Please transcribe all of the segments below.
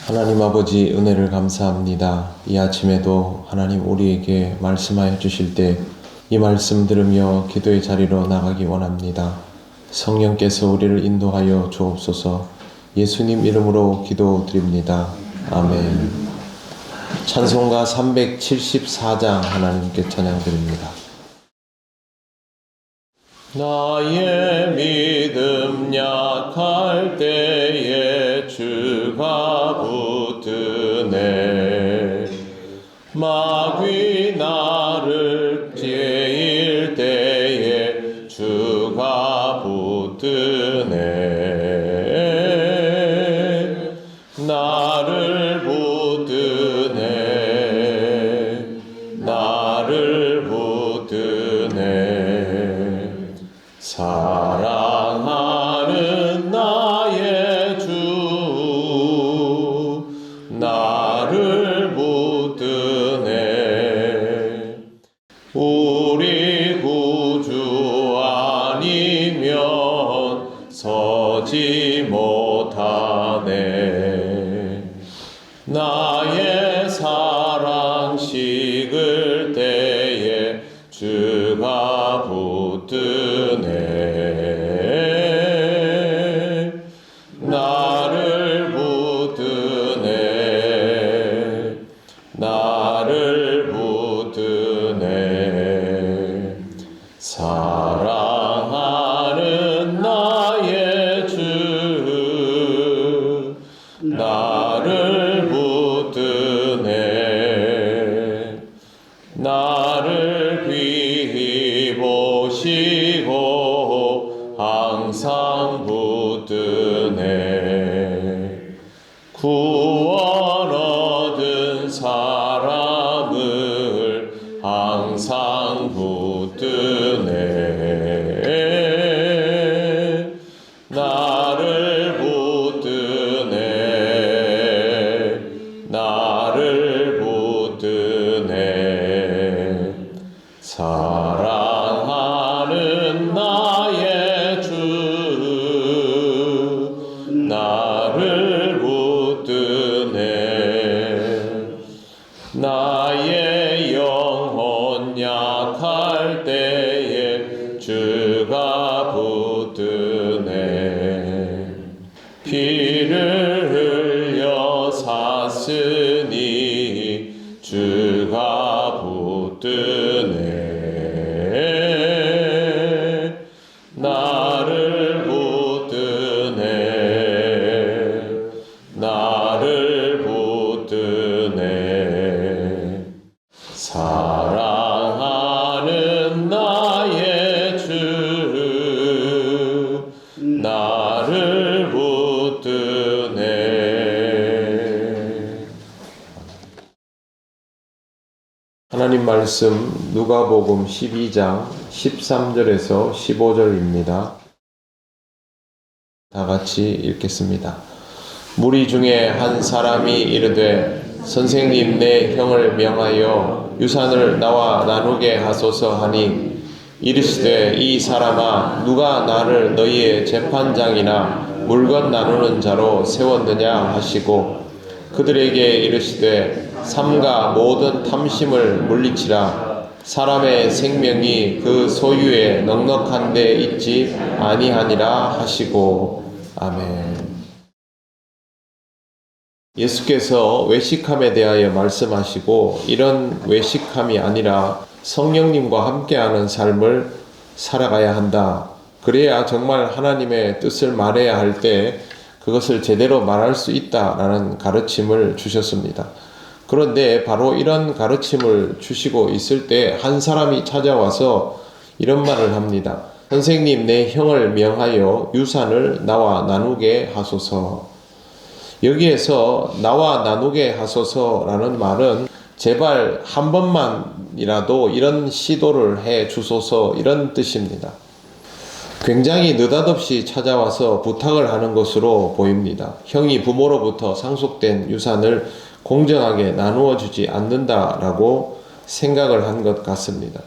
하나님 아버지 은혜를 감사합니다. 이 아침에도 하나님 우리에게 말씀하여 주실 때 이 말씀 들으며 기도의 자리로 나가기 원합니다. 성령께서 우리를 인도하여 주옵소서. 예수님 이름으로 기도드립니다. 아멘. 찬송가 374장 하나님께 찬양드립니다. 나의 믿음 약할 때에 주가 붙드네. 마귀 나를 찌일 때에 주가 붙드네. 나를 붙드네. 나를 붙드네. 사랑하는 나의 주 나를 붙드네. 우리 구주 아니면 서지 못하네. 나의 사랑 식을 때에 주가 붙드네. 나를 붙드네. 나를 붙드네. 사랑하는 나의 주 나를 붙드네. 나를 귀히 보시고 항상 붙드네. 구원 얻은 사람을 항상 붙드네. 나를 붙드네. 나를 붙드네. 사랑하는 나의 주 나를 붙드네. 나의 영혼 약할 때에 주가 붙드네. 피를 흘려 샀으니 주가 붙드네. 나를 붙드네. 나를 붙드네. 사랑하는 나의 주 나를 붙드네. 하나님 말씀 누가복음 12장 13절에서 15절입니다. 다 같이 읽겠습니다. 무리 중에 한 사람이 이르되 선생님 내 형을 명하여 유산을 나와 나누게 하소서 하니 이르시되 이 사람아 누가 나를 너희의 재판장이나 물건 나누는 자로 세웠느냐 하시고 그들에게 이르시되 삼가 모든 탐심을 물리치라. 사람의 생명이 그 소유에 넉넉한 데 있지 아니하니라 하시고. 아멘. 예수께서 외식함에 대하여 말씀하시고 이런 외식함이 아니라 성령님과 함께하는 삶을 살아가야 한다. 그래야 정말 하나님의 뜻을 말해야 할 때 그것을 제대로 말할 수 있다라는 가르침을 주셨습니다. 그런데 바로 이런 가르침을 주시고 있을 때 한 사람이 찾아와서 이런 말을 합니다. 선생님 내 형을 명하여 유산을 나와 나누게 하소서. 여기에서 나와 나누게 하소서라는 말은 제발 한 번만이라도 이런 시도를 해 주소서 이런 뜻입니다. 굉장히 느닷없이 찾아와서 부탁을 하는 것으로 보입니다. 형이 부모로부터 상속된 유산을 공정하게 나누어 주지 않는다라고 생각을 한 것 같습니다.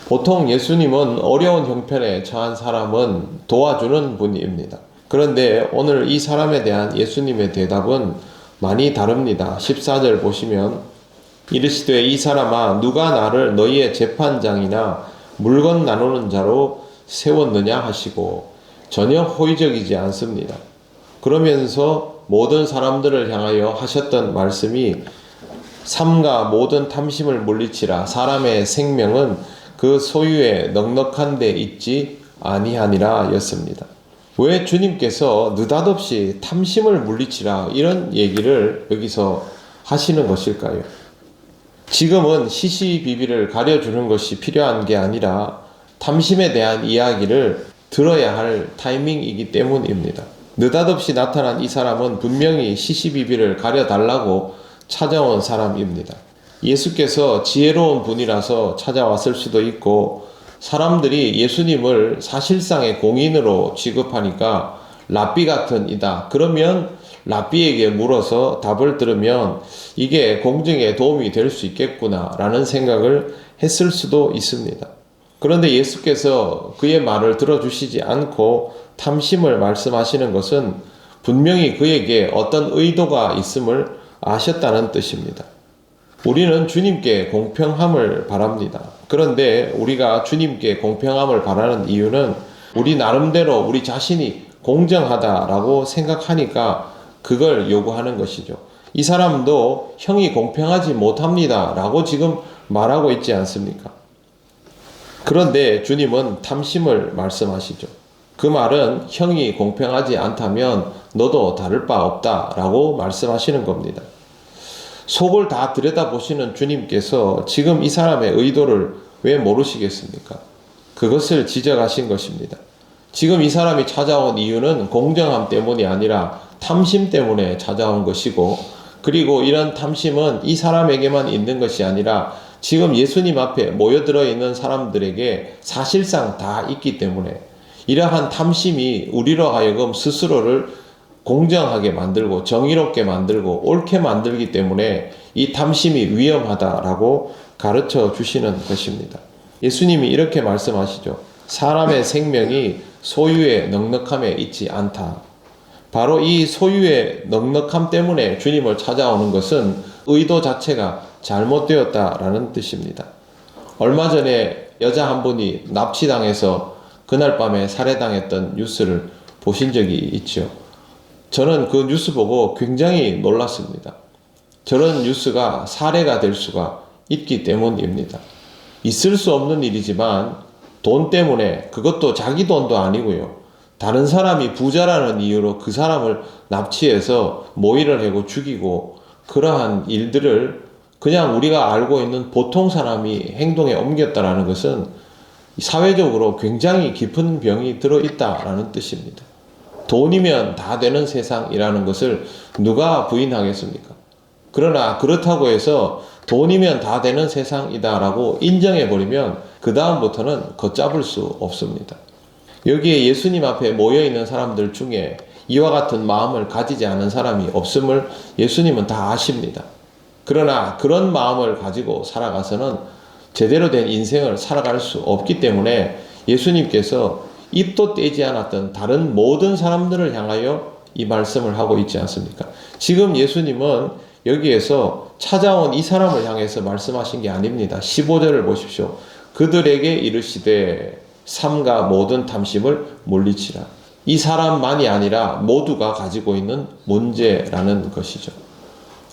보통 예수님은 어려운 형편에 처한 사람은 도와주는 분입니다. 그런데 오늘 이 사람에 대한 예수님의 대답은 많이 다릅니다. 14절 보시면 이르시되 이 사람아 누가 나를 너희의 재판장이나 물건 나누는 자로 세웠느냐 하시고 전혀 호의적이지 않습니다. 그러면서 모든 사람들을 향하여 하셨던 말씀이 삼가 모든 탐심을 물리치라. 사람의 생명은 그 소유에 넉넉한 데 있지 아니하니라 였습니다. 왜 주님께서 느닷없이 탐심을 물리치라 이런 얘기를 여기서 하시는 것일까요? 지금은 시시비비를 가려주는 것이 필요한 게 아니라 탐심에 대한 이야기를 들어야 할 타이밍이기 때문입니다. 느닷없이 나타난 이 사람은 분명히 시시비비를 가려달라고 찾아온 사람입니다. 예수께서 지혜로운 분이라서 찾아왔을 수도 있고 사람들이 예수님을 사실상의 공인으로 취급하니까 랍비 같은 이다. 그러면 랍비에게 물어서 답을 들으면 이게 공정에 도움이 될 수 있겠구나 라는 생각을 했을 수도 있습니다. 그런데 예수께서 그의 말을 들어주시지 않고 탐심을 말씀하시는 것은 분명히 그에게 어떤 의도가 있음을 아셨다는 뜻입니다. 우리는 주님께 공평함을 바랍니다. 그런데 우리가 주님께 공평함을 바라는 이유는 우리 나름대로 우리 자신이 공정하다라고 생각하니까 그걸 요구하는 것이죠. 이 사람도 형이 공평하지 못합니다 라고 지금 말하고 있지 않습니까? 그런데 주님은 탐심을 말씀하시죠. 그 말은 형이 공평하지 않다면 너도 다를 바 없다 라고 말씀하시는 겁니다. 속을 다 들여다보시는 주님께서 지금 이 사람의 의도를 왜 모르시겠습니까? 그것을 지적하신 것입니다. 지금 이 사람이 찾아온 이유는 공정함 때문이 아니라 탐심 때문에 찾아온 것이고, 그리고 이런 탐심은 이 사람에게만 있는 것이 아니라 지금 예수님 앞에 모여들어 있는 사람들에게 사실상 다 있기 때문에 이러한 탐심이 우리로 하여금 스스로를 공정하게 만들고 정의롭게 만들고 옳게 만들기 때문에 이 탐심이 위험하다라고 가르쳐 주시는 것입니다. 예수님이 이렇게 말씀하시죠. 사람의 생명이 소유의 넉넉함에 있지 않다. 바로 이 소유의 넉넉함 때문에 주님을 찾아오는 것은 의도 자체가 잘못되었다라는 뜻입니다. 얼마 전에 여자 한 분이 납치당해서 그날 밤에 살해당했던 뉴스를 보신 적이 있죠. 저는 그 뉴스 보고 굉장히 놀랐습니다. 저런 뉴스가 사례가 될 수가 있기 때문입니다. 있을 수 없는 일이지만 돈 때문에, 그것도 자기 돈도 아니고요, 다른 사람이 부자라는 이유로 그 사람을 납치해서 모의를 하고 죽이고, 그러한 일들을 그냥 우리가 알고 있는 보통 사람이 행동에 옮겼다라는 것은 사회적으로 굉장히 깊은 병이 들어있다라는 뜻입니다. 돈이면 다 되는 세상이라는 것을 누가 부인하겠습니까? 그러나 그렇다고 해서 돈이면 다 되는 세상이다라고 인정해버리면 그 다음부터는 걷잡을 수 없습니다. 여기에 예수님 앞에 모여있는 사람들 중에 이와 같은 마음을 가지지 않은 사람이 없음을 예수님은 다 아십니다. 그러나 그런 마음을 가지고 살아가서는 제대로 된 인생을 살아갈 수 없기 때문에 예수님께서 입도 떼지 않았던 다른 모든 사람들을 향하여 이 말씀을 하고 있지 않습니까? 지금 예수님은 여기에서 찾아온 이 사람을 향해서 말씀하신 게 아닙니다. 15절을 보십시오. 그들에게 이르시되 삼가 모든 탐심을 물리치라. 이 사람만이 아니라 모두가 가지고 있는 문제라는 것이죠.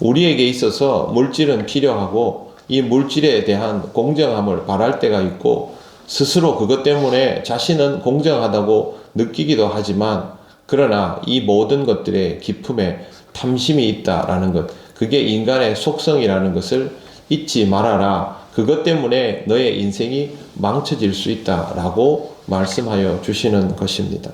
우리에게 있어서 물질은 필요하고 이 물질에 대한 공정함을 바랄 때가 있고 스스로 그것 때문에 자신은 공정하다고 느끼기도 하지만, 그러나 이 모든 것들의 깊음에 탐심이 있다라는 것, 그게 인간의 속성이라는 것을 잊지 말아라. 그것 때문에 너의 인생이 망쳐질 수 있다라고 말씀하여 주시는 것입니다.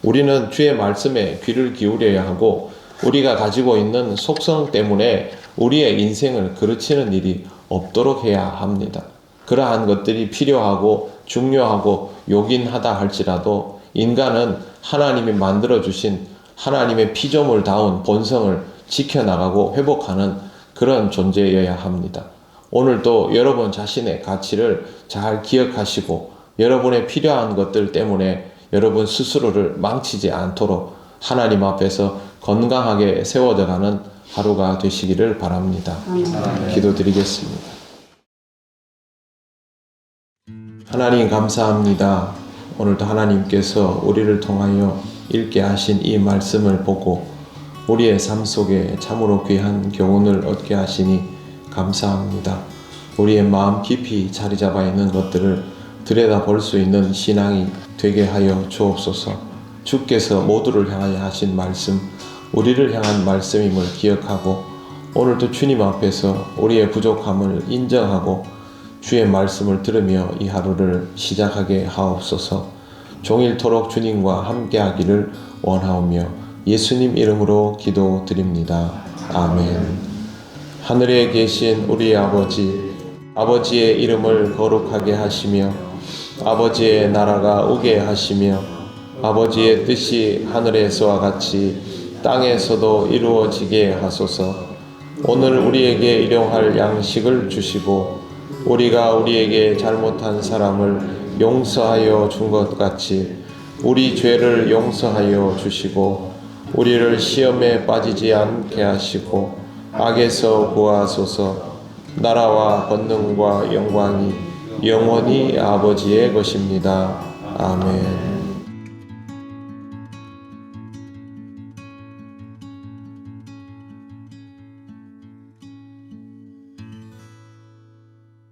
우리는 주의 말씀에 귀를 기울여야 하고 우리가 가지고 있는 속성 때문에 우리의 인생을 그르치는 일이 없도록 해야 합니다. 그러한 것들이 필요하고 중요하고 요긴하다 할지라도 인간은 하나님이 만들어주신 하나님의 피조물다운 본성을 지켜나가고 회복하는 그런 존재여야 합니다. 오늘도 여러분 자신의 가치를 잘 기억하시고 여러분의 필요한 것들 때문에 여러분 스스로를 망치지 않도록 하나님 앞에서 건강하게 세워져가는 하루가 되시기를 바랍니다. 기도드리겠습니다. 하나님 감사합니다. 오늘도 하나님께서 우리를 통하여 읽게 하신 이 말씀을 보고 우리의 삶 속에 참으로 귀한 교훈을 얻게 하시니 감사합니다. 우리의 마음 깊이 자리 잡아 있는 것들을 들여다볼 수 있는 신앙이 되게 하여 주옵소서. 주께서 모두를 향하여 하신 말씀, 우리를 향한 말씀임을 기억하고 오늘도 주님 앞에서 우리의 부족함을 인정하고 주의 말씀을 들으며 이 하루를 시작하게 하옵소서. 종일토록 주님과 함께하기를 원하오며 예수님 이름으로 기도드립니다. 아멘. 하늘에 계신 우리 아버지, 아버지의 이름을 거룩하게 하시며 아버지의 나라가 오게 하시며 아버지의 뜻이 하늘에서와 같이 땅에서도 이루어지게 하소서. 오늘 우리에게 일용할 양식을 주시고 우리가 우리에게 잘못한 사람을 용서하여 준 것 같이 우리 죄를 용서하여 주시고 우리를 시험에 빠지지 않게 하시고 악에서 구하소서. 나라와 권능과 영광이 영원히 아버지의 것입니다. 아멘.